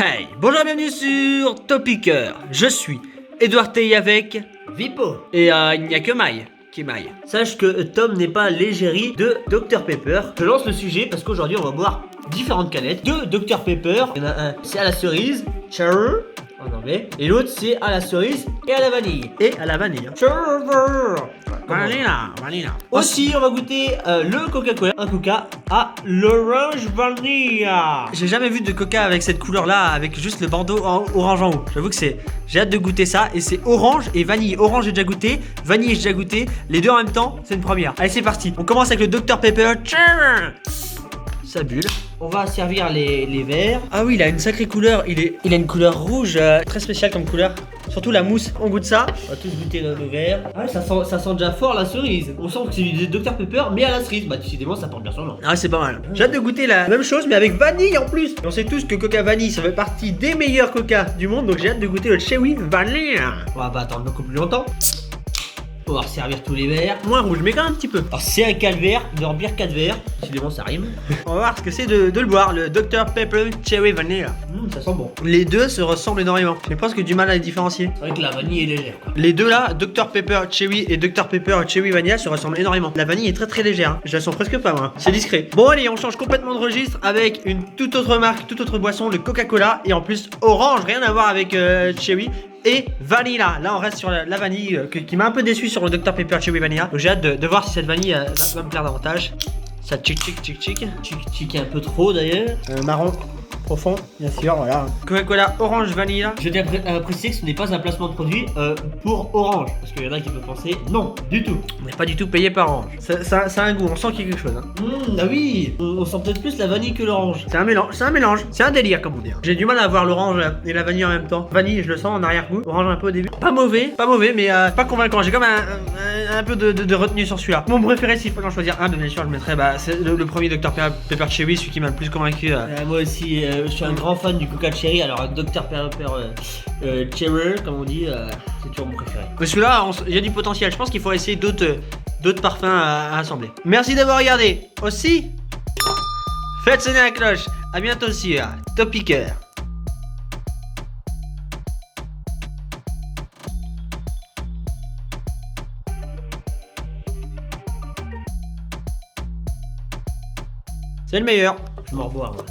Hey, bonjour, bienvenue sur Topicker. Je suis Edouard Tay avec Vipo. et il n'y a que Maï qui est Maï. Sache que Tom n'est pas l'égérie de Dr Pepper. Je lance le sujet parce qu'aujourd'hui on va boire différentes canettes de Dr Pepper. Il y en a un, c'est à la cerise, cherry en anglais, et l'autre c'est à la cerise et à la vanille. Et à la vanille. Vanilla. Aussi on va goûter le Coca-Cola, un Coca à l'orange vanilla. J'ai jamais vu de coca avec cette couleur là, avec juste le bandeau orange en haut. J'avoue que j'ai hâte de goûter ça. Et c'est orange et vanille. Orange j'ai déjà goûté, vanille j'ai déjà goûté. Les deux en même temps, c'est une première. Allez, c'est parti. On commence avec le Dr Pepper. Ça bulle. On va servir les verres. Ah oui, il a une sacrée couleur. Il a une couleur rouge, très spéciale comme couleur. Surtout la mousse. On goûte ça. On va tous goûter nos verres. Ah ouais, ça sent déjà fort la cerise. On sent que c'est du Dr Pepper mais à la cerise. Bah décidément ça porte bien son nom. Ah, c'est pas mal. J'ai hâte de goûter la même chose, mais avec vanille en plus. Et on sait tous que Coca Vanille, ça fait partie des meilleurs Coca du monde. Donc j'ai hâte de goûter le Chewy Vanilla. On va pas attendre beaucoup plus longtemps. On va resservir tous les verres. Moins rouge, mais quand même un petit peu. Alors c'est un 4 verres, de remplir 4 verres. Décidément ça rime. On va voir ce que c'est de le boire, le Dr Pepper Cherry Vanilla. Ça sent bon. Les deux se ressemblent énormément. J'ai presque du mal à les différencier. C'est vrai que la vanille est légère quoi. Les deux là, Dr Pepper Cherry et Dr Pepper Cherry Vanilla se ressemblent énormément. La vanille est très très légère, hein. Je la sens presque pas moi. C'est discret. Bon allez, on change complètement de registre avec une toute autre marque, toute autre boisson, le Coca-Cola. Et en plus orange, rien à voir avec Cherry. Et vanilla, là on reste sur la vanille qui m'a un peu déçu sur le Dr Pepper Cherry Vanilla. Donc j'ai hâte de voir si cette vanille va me plaire davantage. Ça chic. Chic un peu trop d'ailleurs. Marron profond, bien sûr, voilà. Coca-Cola orange vanilla. Je tiens à préciser que ce n'est pas un placement de produit pour Orange. Parce qu'il y en a qui peuvent penser non, du tout. On n'est pas du tout payé par Orange. Ça a un goût, on sent qu'il y a quelque chose. Hein. Ah oui, on sent peut-être plus la vanille que l'orange. C'est un mélange, c'est un délire comme on dit. J'ai du mal à voir l'orange et la vanille en même temps. Vanille, je le sens en arrière-goût. Orange un peu au début. Pas mauvais, mais pas convaincant. J'ai comme un peu de retenue sur celui-là. Mon préféré, s'il faut en choisir un, bien sûr, je mettrais c'est le premier Dr Pepper Cherry, celui qui m'a le plus convaincu. Moi aussi, je suis un grand fan du Coca Cherry. Alors, Dr Pepper Cherry, comme on dit, c'est toujours mon préféré. Mais celui-là, il y a du potentiel. Je pense qu'il faut essayer d'autres parfums à assembler. Merci d'avoir regardé. Aussi, faites sonner la cloche. À bientôt sur Topicker. C'est le meilleur. Je m'en revois, moi.